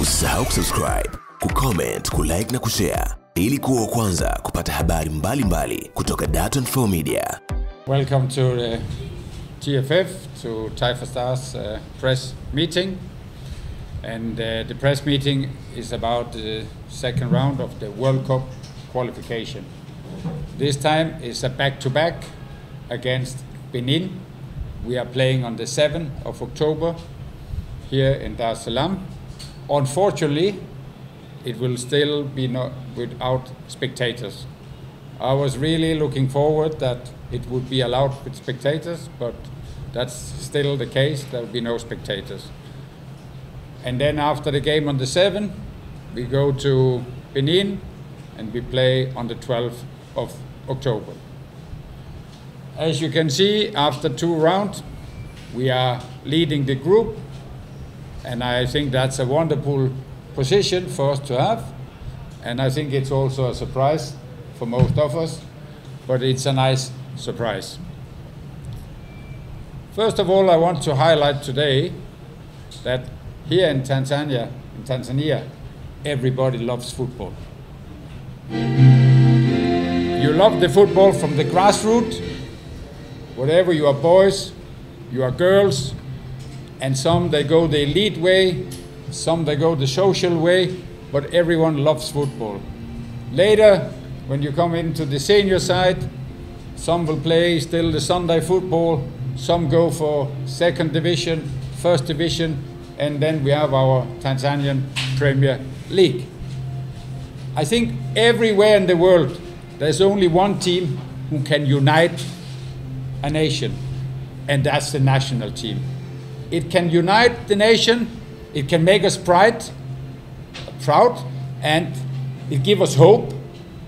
Usisahau kusubscribe, kucomment, kulike na kushare ili kuwa wa kwanza kupata habari mbalimbali kutoka Dar24 Media. Welcome to the TFF, to Taifa Stars press meeting. And the press meeting is about the second round of the World Cup qualification. This time is a back-to-back against Benin. We are playing on the 7th of October here in Dar es Salaam. Unfortunately, it will still be not without spectators. I was really looking forward that it would be allowed with spectators, but that's still the case. There will be no spectators. And then after the game on the 7th, we go to Benin and we play on the 12th of October. As you can see, after 2 rounds, we are leading the group, and I think that's a wonderful position for us to have. And I think it's also a surprise for most of us, but it's a nice surprise. First of all, I want to highlight today that here in Tanzania, everybody loves football. You love the football from the grassroots, whatever you are boys, you are girls, and some they go the elite way, some they go the social way, but everyone loves football. Later, when you come into the senior side, some will play still the Sunday football, some go for 2nd division, 1st division, and then we have our Tanzanian Premier League. I think everywhere in the world, there's only one team who can unite a nation, and that's the national team. It can unite the nation, it can make us proud, and it gives us hope,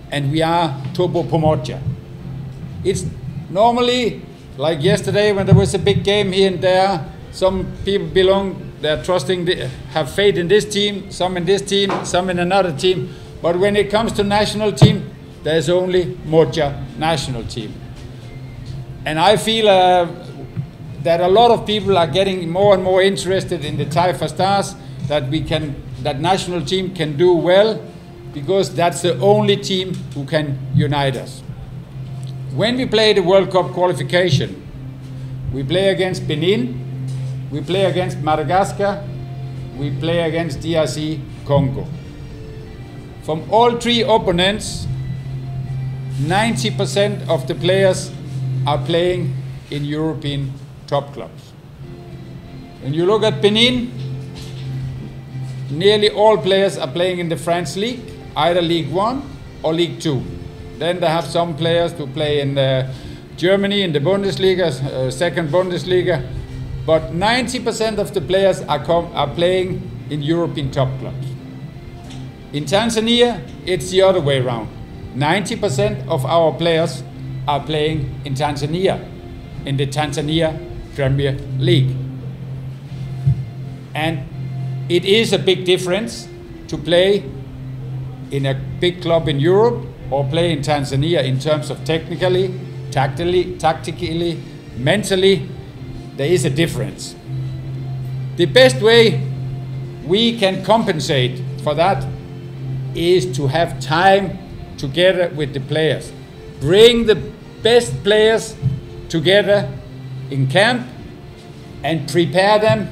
and we are moja. It's normally, like yesterday when there was a big game here and there, some people they're trusting, have faith in this team, some in this team, some in another team, but when it comes to national team, there's only moja, national team. And I feel that a lot of people are getting more and more interested in the Taifa Stars, that national team can do well, because that's the only team who can unite us. When we play the World Cup qualification, we play against Benin, we play against Madagascar, we play against DRC Congo. From all 3 opponents, 90% of the players are playing in European top clubs. When you look at Benin, nearly all players are playing in the French league, either League 1 or League 2. Then they have some players to play in Germany in the Bundesliga, 2nd Bundesliga, but 90% of the players are playing in European top clubs. In Tanzania, it's the other way around. 90% of our players are playing in Tanzania, in the Tanzania Premier League. And it is a big difference to play in a big club in Europe or play in Tanzania in terms of technically, tactically, mentally. There is a difference. The best way we can compensate for that is to have time together with the players. Bring the best players together in camp and prepare them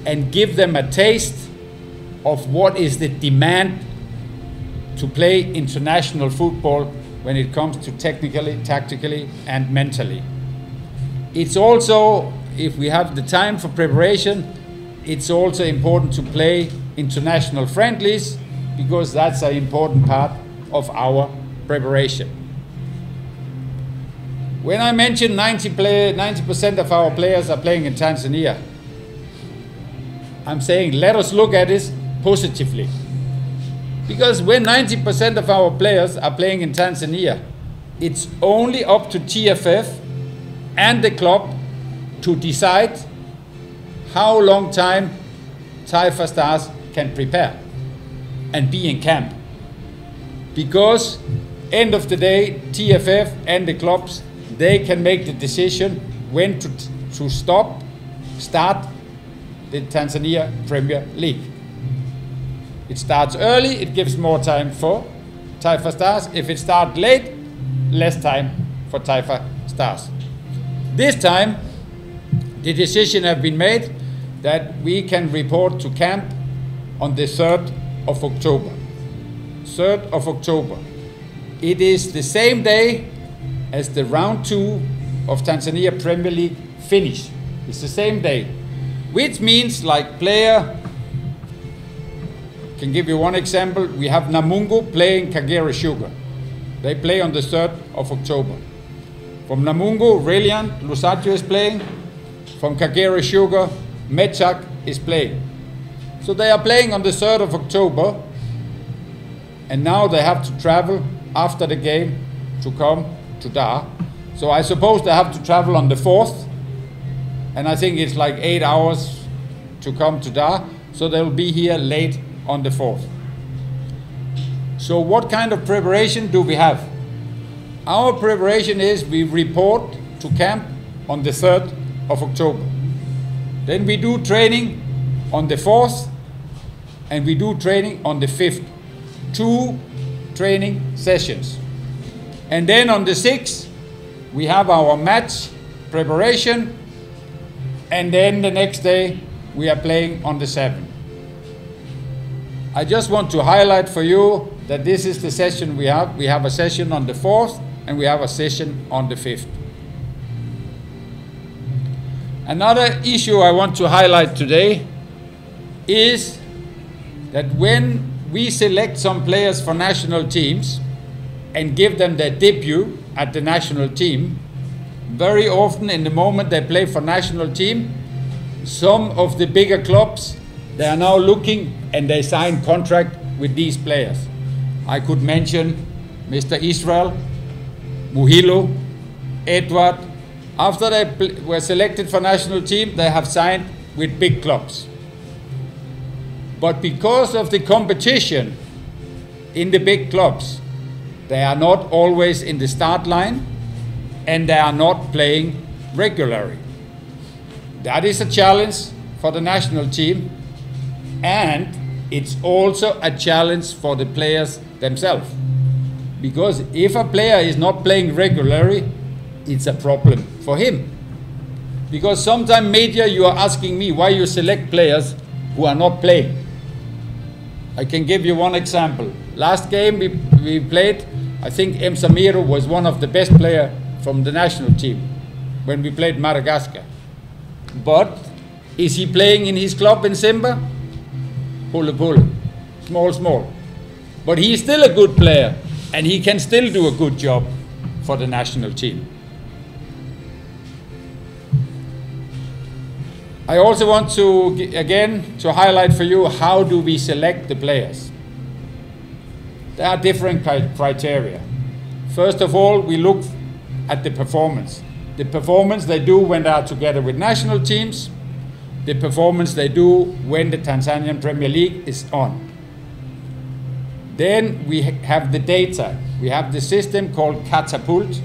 and give them a taste of what is the demand to play international football when it comes to technically, tactically, and mentally. It's also, if we have the time for preparation, it's also important to play international friendlies, because that's an important part of our preparation. When I mention 90% of our players are playing in Tanzania, I'm saying let us look at this positively. Because when 90% of our players are playing in Tanzania, it's only up to TFF and the club to decide how long time Taifa Stars can prepare and be in camp. Because end of the day, TFF and the clubs, they can make the decision when to start the Tanzania Premier League. it starts early, it gives more time for Taifa Stars. If it starts late, less time for Taifa Stars. This time, the decision has been made that we can report to camp on the 3rd of October. 3rd of October. It is the same day as the round 2 of Tanzania Premier League finish. It's the same day, which means, like, player, can give you one example. We have Namungo playing Kagera Sugar. They play on the 3rd of October. From Namungo, Reliant Lusaggio is playing. From Kagera Sugar, Mechak is playing. So they are playing on the 3rd of October, and now they have to travel after the game to come to Dar. So I suppose they have to travel on the 4th, and I think it's like 8 hours to come to Dar, so they'll be here late on the 4th. So what kind of preparation do we have? Our preparation is we report to camp on the 3rd of October. Then we do training on the 4th, and we do training on the 5th. 2 training sessions. And then on the 6th, we have our match preparation, and then the next day, we are playing on the 7th. I just want to highlight for you that this is the session we have. We have a session on the 4th, and we have a session on the 5th. Another issue I want to highlight today is that when we select some players for national teams and give them their debut at the national team, very often in the moment they play for national team, some of the bigger clubs, they are now looking and they sign contract with these players. I could mention Mr. Israel, Muhilo, Edward. After they were selected for national team, they have signed with big clubs. But because of the competition in the big clubs, they are not always in the start line, and they are not playing regularly. That is a challenge for the national team, and it's also a challenge for the players themselves. Because if a player is not playing regularly, it's a problem for him. Because sometimes media, you are asking me why you select players who are not playing. I can give you one example. Last game we played, I think M. Samiro was one of the best players from the national team when we played Madagascar. But is he playing in his club in Simba? Pull, small. But he is still a good player, and he can still do a good job for the national team. I also want to, again, to highlight for you how do we select the players. There are different criteria. First of all, we look at the performance. The performance they do when they are together with national teams, the performance they do when the Tanzanian Premier League is on. Then we have the data. We have the system called Catapult.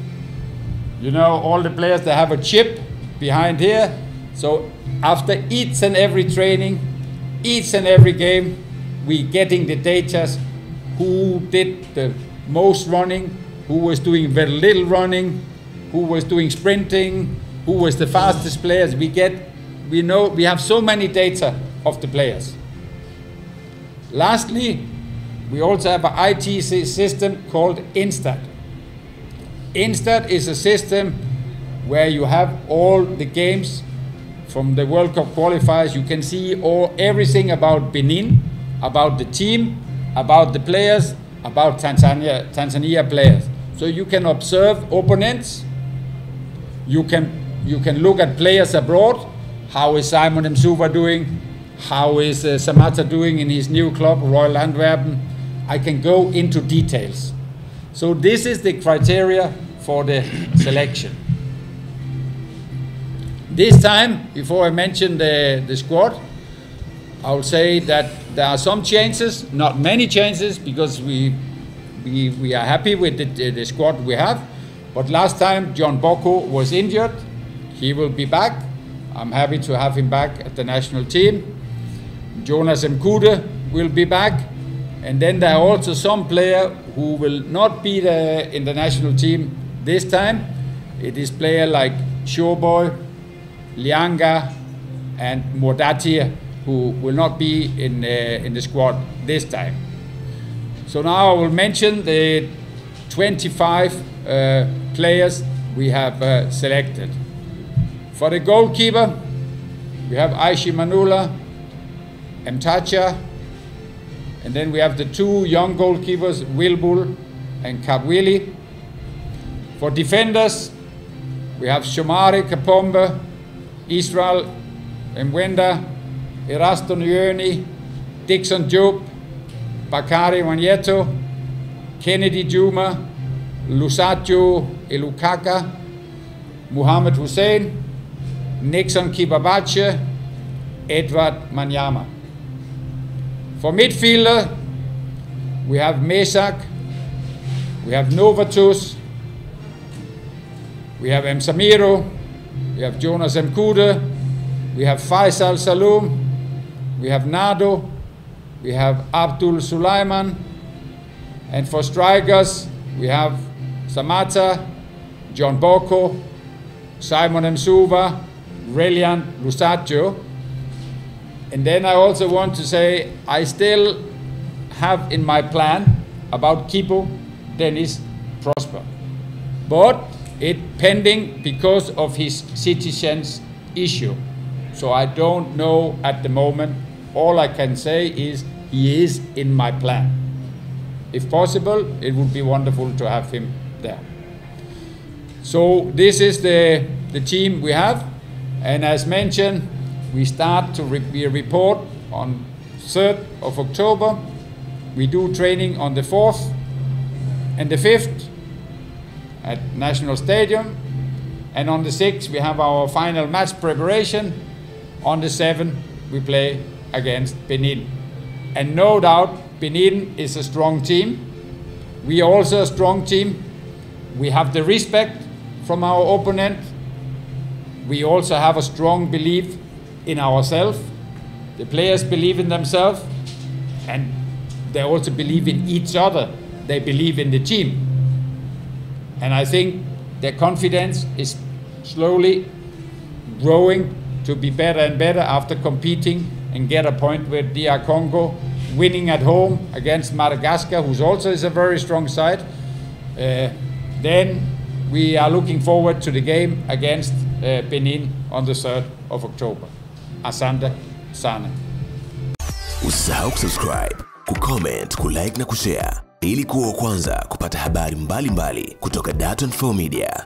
You know, all the players, they have a chip behind here. So after each and every training, each and every game, we getting the data, who did the most running, who was doing very little running, who was doing sprinting, who was the fastest players. We know, we have so many data of the players. Lastly, we also have an IT system called Instat. Instat is a system where you have all the games from the World Cup qualifiers. You can see everything about Benin, about the team, about the players, about Tanzania players. So you can observe opponents. You can look at players abroad. How is Simon Msuva doing? How is Samata doing in his new club, Royal Antwerpen? I can go into details. So this is the criteria for the selection. This time, before I mention the squad, I will say that there are some changes, not many changes, because we are happy with the squad we have. But last time John Boko was injured. He will be back. I'm happy to have him back at the national team. Jonas Mkude will be back. And then there are also some players who will not be in the national team this time. It is players like Showboy, Lianga, and Mordatia who will not be in the squad this time. So now I will mention the 25 players we have selected. For the goalkeeper, we have Aishi Manula, Mtacha, and then we have the two young goalkeepers, Wilbul and Kabwili. For defenders, we have Shomari Kapombe, Israel Mwenda, Erasto Nyoni, Dixon Job, Bakari Wanyeto, Kennedy Juma, Lusajo Elukaka, Muhammad Hussein, Nixon Kibabache, Edward Manyama. For midfielder, we have Mesak, we have Novatus, we have Samiro, we have Jonas Mkude, we have Faisal Saloom, we have Nado, we have Abdul Sulaiman, and for strikers, we have Samata, John Boko, Simon Msuva, Relian Lusajo. And then I also want to say I still have in my plan about Kibu, Denis, Prosper. But it pending because of his citizens issue. So I don't know at the moment. All I can say is he is in my plan. If possible, it would be wonderful to have him there. So this is the team we have. And as mentioned, we start to report on 3rd of October. We do training on the 4th and the 5th at National Stadium. And on the 6th, we have our final match preparation. On the 7th, we play against Benin. And no doubt, Benin is a strong team. We are also a strong team. We have the respect from our opponent. We also have a strong belief in ourselves. The players believe in themselves, and they also believe in each other. They believe in the team. And I think their confidence is slowly growing to be better and better after competing and get a point with DR Congo, winning at home against Madagascar, who also is a very strong side. Then we are looking forward to the game against Benin on the 3rd of October. Asante sana. Usisahau kusubscribe, kucomment, kulike na kushare ili kuwa wa kwanza kupata habari mbalimbali kutoka Dar24 Media.